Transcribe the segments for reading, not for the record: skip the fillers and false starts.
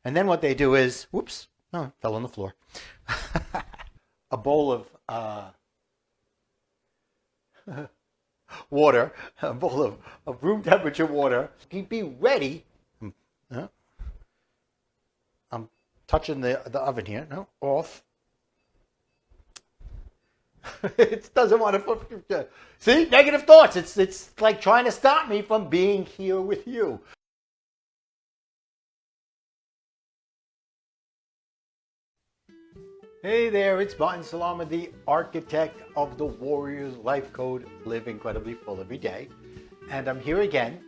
And then what they do is, whoops, oh, it fell on the floor. A bowl of water, a bowl of room temperature water. You'd be ready. I'm touching the oven here. No, off. It doesn't want to. See, negative thoughts. It's like trying to stop me from being here with you. Hey there, it's Martin Salama, the architect of the Warrior's Life Code, Live Incredibly Full Every Day. And I'm here again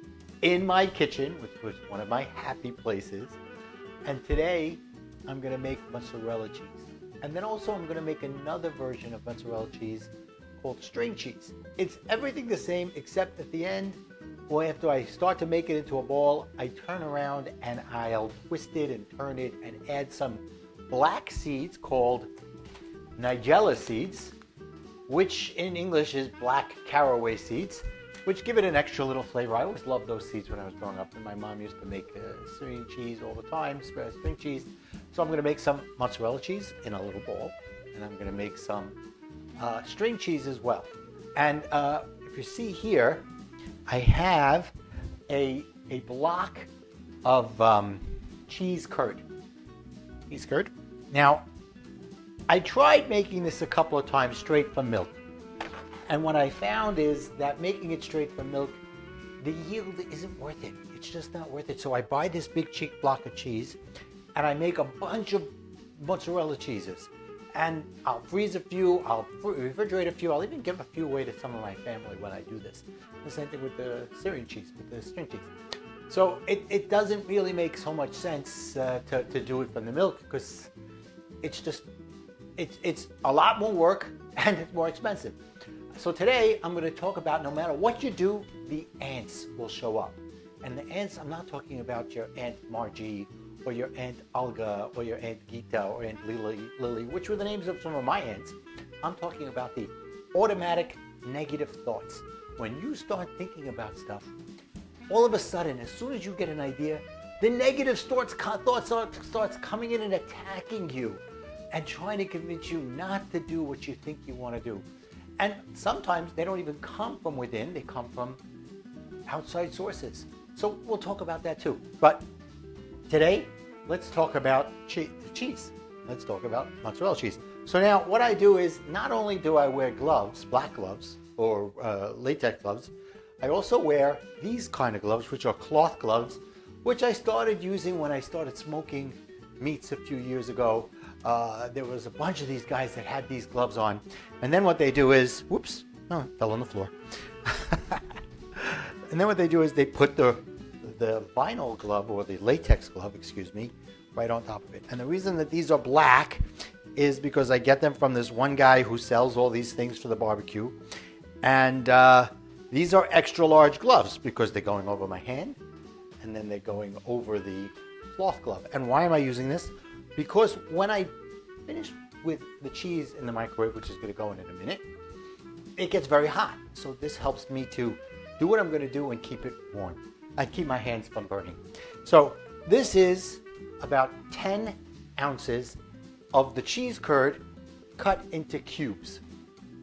in my kitchen, which was one of my happy places. And today I'm going to make mozzarella cheese. And then also I'm going to make another version of mozzarella cheese called string cheese. It's everything the same except at the end, or after I start to make it into a ball, I turn around and I'll twist it and turn it and add some black seeds called nigella seeds, which in English is black caraway seeds, which give it an extra little flavor. I always loved those seeds when I was growing up, and my mom used to make string cheese all the time, string cheese. So I'm going to make some mozzarella cheese in a little bowl, and I'm going to make some string cheese as well. And if you see here, I have a block of cheese curd. Cheese curd. Now, I tried making this a couple of times straight from milk. And what I found is that making it straight from milk, the yield isn't worth it. It's just not worth it. So I buy this big cheek block of cheese and I make a bunch of mozzarella cheeses. And I'll freeze a few, I'll refrigerate a few, I'll even give a few away to some of my family when I do this. The same thing with the Syrian cheese, with the string cheese. So it doesn't really make so much sense to do it from the milk, because it's a lot more work and it's more expensive. So today I'm going to talk about, no matter what you do, the ants will show up. And the ants, I'm not talking about your Aunt Margie or your Aunt Olga or your Aunt Gita or Aunt Lily, which were the names of some of my aunts. I'm talking about the automatic negative thoughts. When you start thinking about stuff, all of a sudden, as soon as you get an idea, the negative thoughts starts coming in and attacking you and trying to convince you not to do what you think you want to do. And sometimes they don't even come from within, they come from outside sources. So we'll talk about that too. But today, let's talk about cheese. Let's talk about mozzarella cheese. So now what I do is, not only do I wear gloves, black gloves or latex gloves, I also wear these kind of gloves, which are cloth gloves, which I started using when I started smoking meats a few years ago. There was a bunch of these guys that had these gloves on. And then what they do is, whoops, oh, it fell on the floor. And then what they do is they put the vinyl glove, or the latex glove, excuse me, right on top of it. And the reason that these are black is because I get them from this one guy who sells all these things for the barbecue. And these are extra large gloves because they're going over my hand and then they're going over the cloth glove. And why am I using this? Because when I finish with the cheese in the microwave, which is going to go in a minute, it gets very hot. So this helps me to do what I'm going to do and keep it warm. I keep my hands from burning. So this is about 10 ounces of the cheese curd cut into cubes.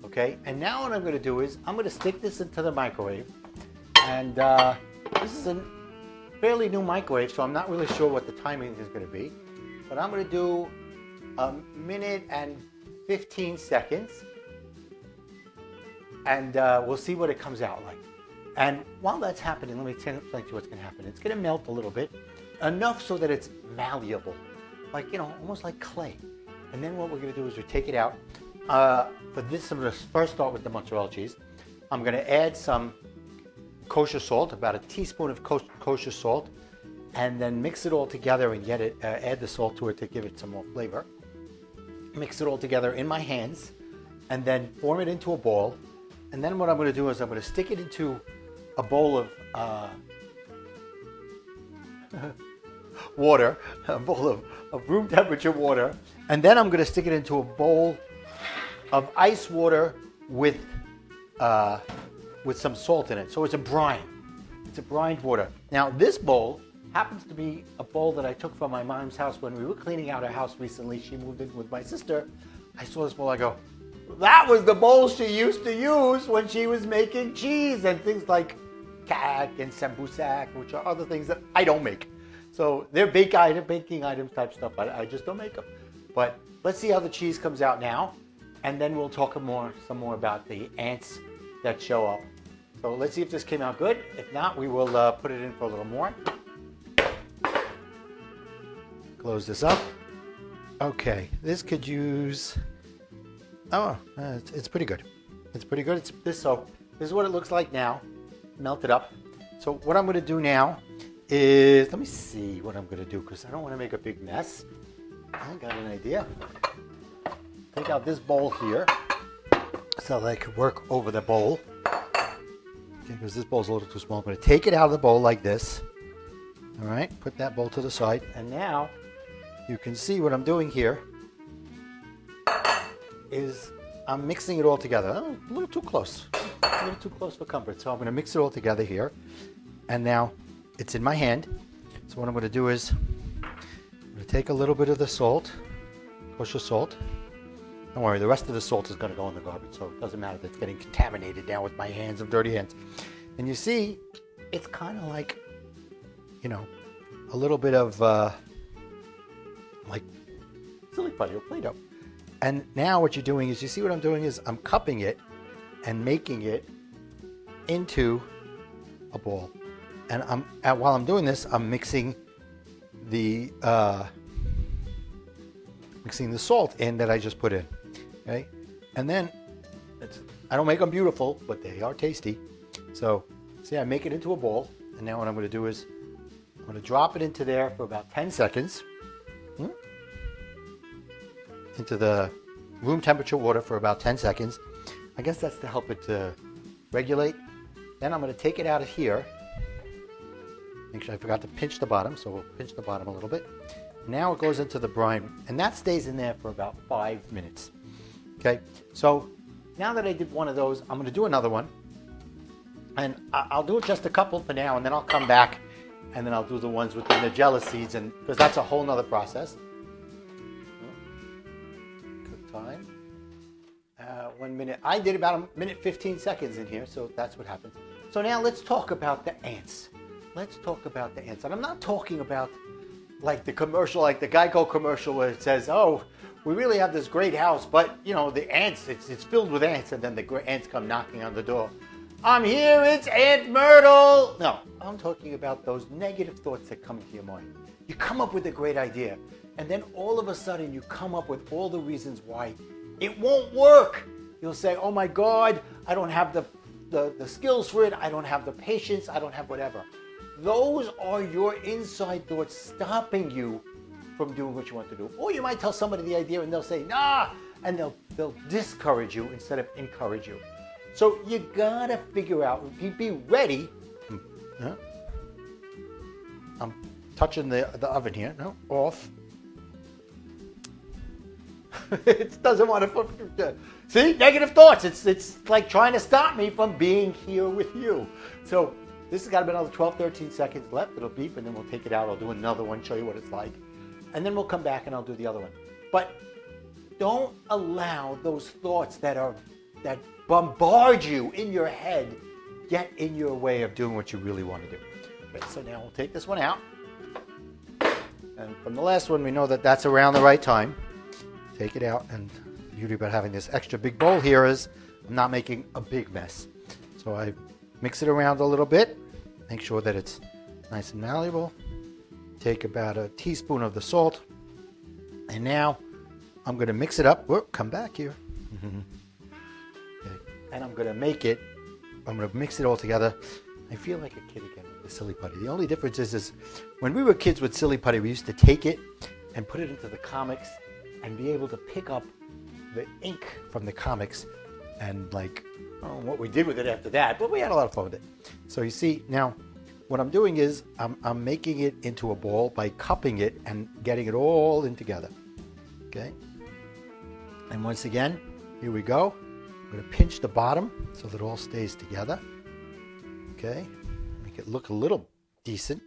Okay, and now what I'm going to do is I'm going to stick this into the microwave, and this is a fairly new microwave, so I'm not really sure what the timing is going to be, but I'm going to do a minute and 15 seconds, and we'll see what it comes out like. And while that's happening, let me explain to you what's going to happen. It's going to melt a little bit, enough so that it's malleable, like, you know, almost like clay. And then what we're going to do is we take it out. For this, I'm going to first start with the mozzarella cheese. I'm going to add some kosher salt, about a teaspoon of kosher salt, and then mix it all together and add the salt to it to give it some more flavor. Mix it all together in my hands, and then form it into a ball. And then what I'm going to do is I'm going to stick it into a bowl of water, a bowl of room temperature water, and then I'm going to stick it into a bowl of ice water with some salt in it. So it's a brine. It's a brined water. Now this bowl happens to be a bowl that I took from my mom's house when we were cleaning out her house recently. She moved in with my sister. I saw this bowl, I go, that was the bowl she used to use when she was making cheese and things like kak and sambusak, which are other things that I don't make. So they're baking items type stuff. I just don't make them. But let's see how the cheese comes out now. And then we'll talk some more about the ants that show up. So let's see if this came out good. If not, we will put it in for a little more. Close this up. Okay, this could use, it's pretty good. It's pretty good. So this is what it looks like now, melted up. So what I'm gonna do now is, let me see what I'm gonna do, because I don't wanna make a big mess. I got an idea. Take out this bowl here, so that I could work over the bowl. Okay, because this bowl's a little too small. I'm gonna take it out of the bowl like this. All right, put that bowl to the side, and now you can see what I'm doing here is I'm mixing it all together. Oh, a little too close. A little too close for comfort. So I'm going to mix it all together here. And now it's in my hand. So what I'm going to do is I'm going to take a little bit of the salt, kosher salt. Don't worry, the rest of the salt is going to go in the garbage. So it doesn't matter that it's getting contaminated now with my hands of dirty hands. And you see, it's kind of like, you know, a little bit of like silly putty or Play-Doh. And now what you're doing is, you see what I'm doing is I'm cupping it and making it into a ball. And while I'm doing this, I'm mixing the salt in that I just put in. Okay, and then I don't make them beautiful, but they are tasty. So see, I make it into a bowl, and now what I'm going to do is I'm going to drop it into there for about 10 seconds. Into the room temperature water for about 10 seconds. I guess that's to help it to regulate. Then I'm going to take it out of here. Make sure I forgot to pinch the bottom, so we'll pinch the bottom a little bit. Now it goes into the brine, and that stays in there for about 5 minutes. Okay, so now that I did one of those, I'm going to do another one. And I'll do just a couple for now, and then I'll come back, and then I'll do the ones with the Nigella seeds, and because that's a whole nother process. Time. 1 minute. I did about a minute 15 seconds in here, so that's what happens. So now let's talk about the ants. Let's talk about the ants. And I'm not talking about like the commercial, like the Geico commercial where it says, oh, we really have this great house, but you know, the ants, it's filled with ants, and then the ants come knocking on the door. I'm here, it's Aunt Myrtle. No, I'm talking about those negative thoughts that come into your mind. You come up with a great idea, and then all of a sudden you come up with all the reasons why it won't work. You'll say, oh my God, I don't have the skills for it. I don't have the patience. I don't have whatever. Those are your inside thoughts stopping you from doing what you want to do. Or you might tell somebody the idea and they'll say, nah, and they'll discourage you instead of encourage you. So you gotta figure out, be ready. I'm touching the oven here. No, off. It doesn't want to. See, negative thoughts. It's like trying to stop me from being here with you. So this has got to be another 12, 13 seconds left. It'll beep, and then we'll take it out. I'll do another one, show you what it's like, and then we'll come back and I'll do the other one. But don't allow those thoughts that bombard you in your head get in your way of doing what you really want to do. Okay, so now we'll take this one out, and from the last one we know that that's around the right time. Take it out, and the beauty about having this extra big bowl here is I'm not making a big mess. So I mix it around a little bit, make sure that it's nice and malleable. Take about a teaspoon of the salt, and now I'm going to mix it up. Whoa, come back here. Okay. And I'm going to mix it all together. I feel like a kid again with the silly putty. The only difference is when we were kids with silly putty, we used to take it and put it into the comics and be able to pick up the ink from the comics and like, I don't know what we did with it after that, but we had a lot of fun with it. So you see, now what I'm doing is I'm making it into a ball by cupping it and getting it all in together. Okay? And once again, here we go. I'm going to pinch the bottom so that it all stays together. Okay? Make it look a little decent.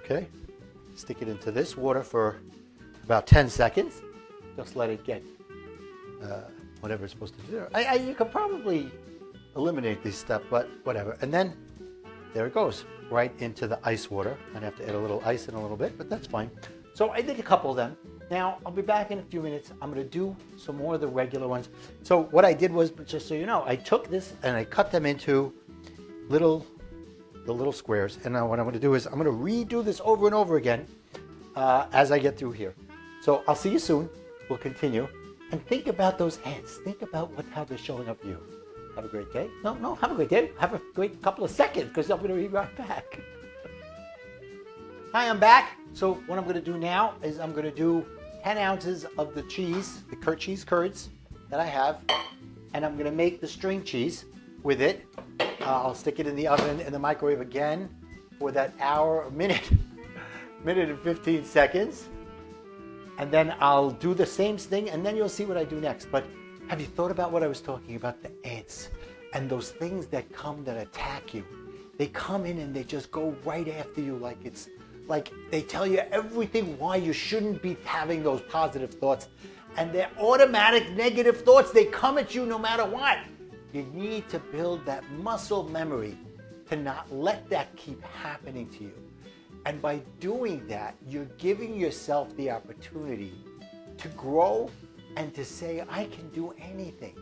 Okay, stick it into this water for about 10 seconds. Just let it get whatever it's supposed to do. You could probably eliminate this stuff, but whatever. And then there it goes, right into the ice water. I'd have to add a little ice in a little bit, but that's fine. So I did a couple of them. Now I'll be back in a few minutes. I'm going to do some more of the regular ones. So what I did was, just so you know, I took this and I cut them into the little squares. And now what I'm going to do is I'm going to redo this over and over again as I get through here. So I'll see you soon. We'll continue. And think about those ants. Think about how they're showing up for you. Have a great day. No, have a great day. Have a great couple of seconds because I'm going to be right back. Hi, I'm back. So what I'm going to do now is I'm going to do 10 ounces of the cheese, the cheese curds that I have. And I'm going to make the string cheese with it. I'll stick it in the oven, in the microwave again for that minute and 15 seconds. And then I'll do the same thing, and then you'll see what I do next. But have you thought about what I was talking about, the ants and those things that come that attack you? They come in and they just go right after you like they tell you everything why you shouldn't be having those positive thoughts. And they're automatic negative thoughts. They come at you no matter what. You need to build that muscle memory to not let that keep happening to you. And by doing that, you're giving yourself the opportunity to grow and to say, I can do anything.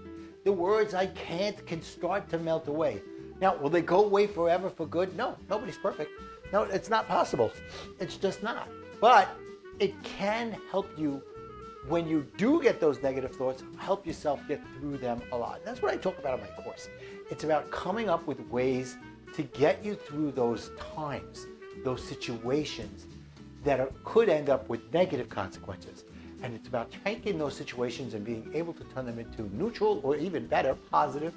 The words I can't can start to melt away. Now, will they go away forever for good? No, nobody's perfect. No, it's not possible. It's just not. But it can help you when you do get those negative thoughts, help yourself get through them a lot. That's what I talk about in my course. It's about coming up with ways to get you through those times, those situations that could end up with negative consequences. And it's about taking those situations and being able to turn them into neutral or even better, positive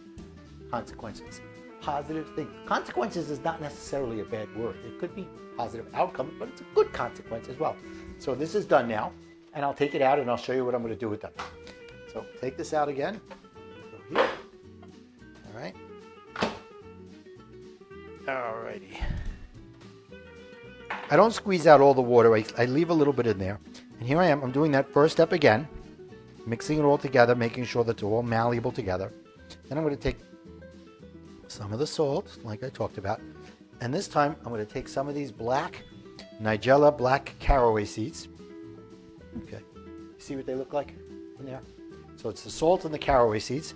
consequences. Positive things. Consequences is not necessarily a bad word. It could be positive outcome, but it's a good consequence as well. So this is done now, and I'll take it out and I'll show you what I'm going to do with them. So take this out again. Go here. All right. Alrighty. I don't squeeze out all the water. I leave a little bit in there. And here I am. I'm doing that first step again. Mixing it all together, making sure that they're all malleable together. Then I'm going to take some of the salt, like I talked about. And this time, I'm going to take some of these Nigella black caraway seeds. Okay. See what they look like in there? So it's the salt and the caraway seeds.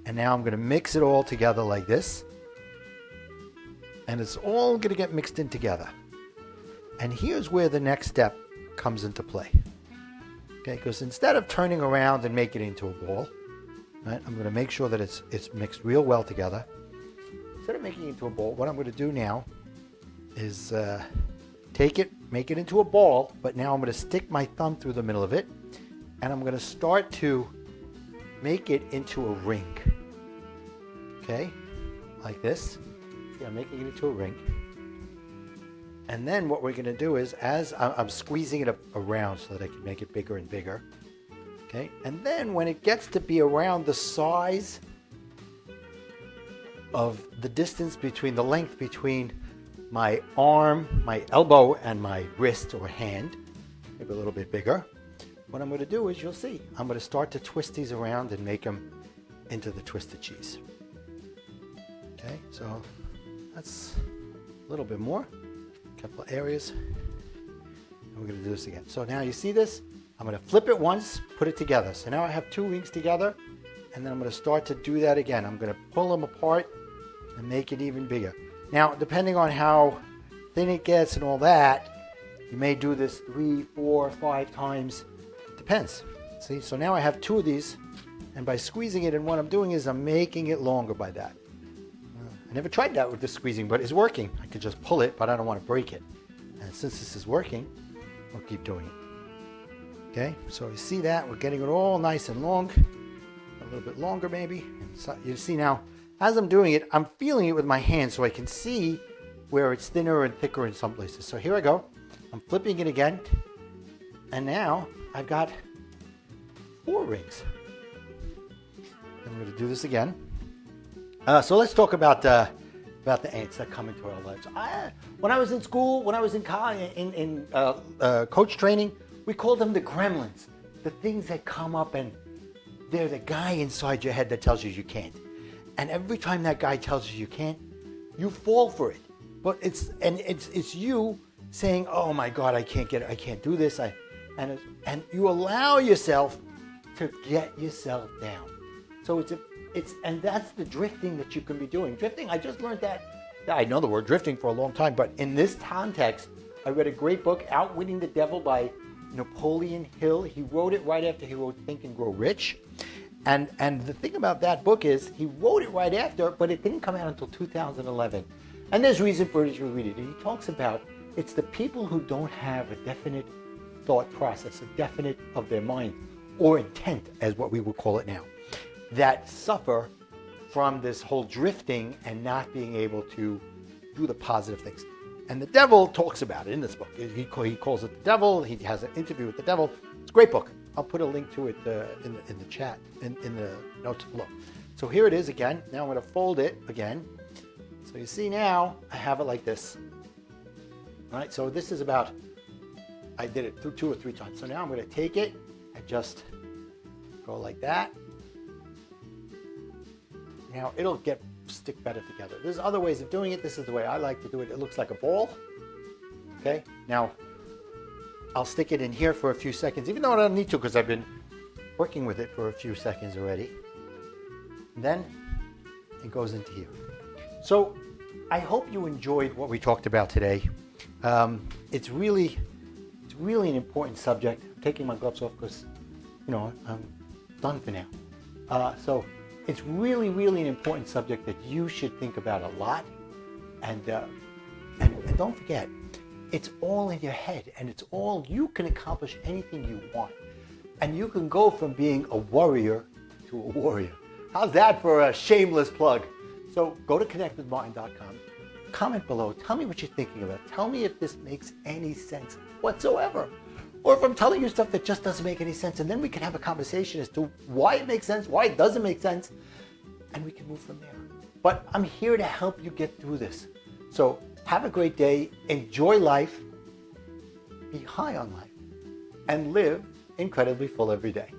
And now I'm going to mix it all together like this. And it's all going to get mixed in together. And here's where the next step comes into play. Okay, because instead of turning around and making it into a ball, right, I'm going to make sure that it's mixed real well together. Instead of making it into a ball, what I'm going to do now is take it, make it into a ball, but now I'm going to stick my thumb through the middle of it, and I'm going to start to make it into a ring. Okay, like this. See, I'm making it into a ring. And then what we're going to do is, as I'm squeezing it around so that I can make it bigger and bigger. Okay, and then when it gets to be around the size of the distance between the length between my arm, my elbow, and my wrist or hand, maybe a little bit bigger, what I'm going to do is, you'll see, I'm going to start to twist these around and make them into the twisted cheese. Okay, so that's a little bit more. Couple of areas. And we're going to do this again. So now you see this? I'm going to flip it once, put it together. So now I have two rings together, and then I'm going to start to do that again. I'm going to pull them apart and make it even bigger. Now, depending on how thin it gets and all that, you may do this 3, 4, 5 times. It depends. See? So now I have two of these, and by squeezing it, and what I'm doing is I'm making it longer by that. I never tried that with the squeezing, but it's working. I could just pull it, but I don't want to break it. And since this is working, I'll keep doing it. Okay, so you see that? We're getting it all nice and long. A little bit longer maybe. And so you see now, as I'm doing it, I'm feeling it with my hand so I can see where it's thinner and thicker in some places. So here I go. I'm flipping it again. And now I've got 4 rings. I'm going to do this again. So let's talk about about the ants that come into our lives. When I was in school, when I was in college, in coach training, we called them the gremlins, the things that come up and they're the guy inside your head that tells you can't. And every time that guy tells you can't, you fall for it. But it's you saying, "Oh my God, I can't do this." And you allow yourself to get yourself down. So and that's the drifting that you can be doing. Drifting, I just learned that. I know the word drifting for a long time, but in this context, I read a great book, Outwitting the Devil by Napoleon Hill. He wrote it right after he wrote Think and Grow Rich. And the thing about that book is he wrote it right after, but it didn't come out until 2011. And there's reason for it as you read it. And he talks about it's the people who don't have a definite thought process, a definite of their mind or intent, as what we would call it now, that suffer from this whole drifting and not being able to do the positive things. And the devil talks about it in this book. He calls it the devil. He has an interview with the devil. It's a great book. I'll put a link to it in the chat, in the notes below. So here it is again. Now I'm going to fold it again. So you see now I have it like this. All right, so this is about, I did it through 2 or 3 times. So now I'm going to take it and just go like that. Now it'll stick better together. There's other ways of doing it. This is the way I like to do it. It looks like a ball. Okay, now I'll stick it in here for a few seconds, even though I don't need to because I've been working with it for a few seconds already. And then it goes into here. So I hope you enjoyed what we talked about today. It's really an important subject. I'm taking my gloves off because, I'm done for now. So it's really an important subject that you should think about a lot. And don't forget, it's all in your head, and it's all, you can accomplish anything you want. And you can go from being a warrior to a warrior. How's that for a shameless plug? So go to connectwithmartin.com, comment below, tell me what you're thinking about. Tell me if this makes any sense whatsoever. Or if I'm telling you stuff that just doesn't make any sense, and then we can have a conversation as to why it makes sense, why it doesn't make sense, and we can move from there. But I'm here to help you get through this. So have a great day, enjoy life, be high on life, and live incredibly full every day.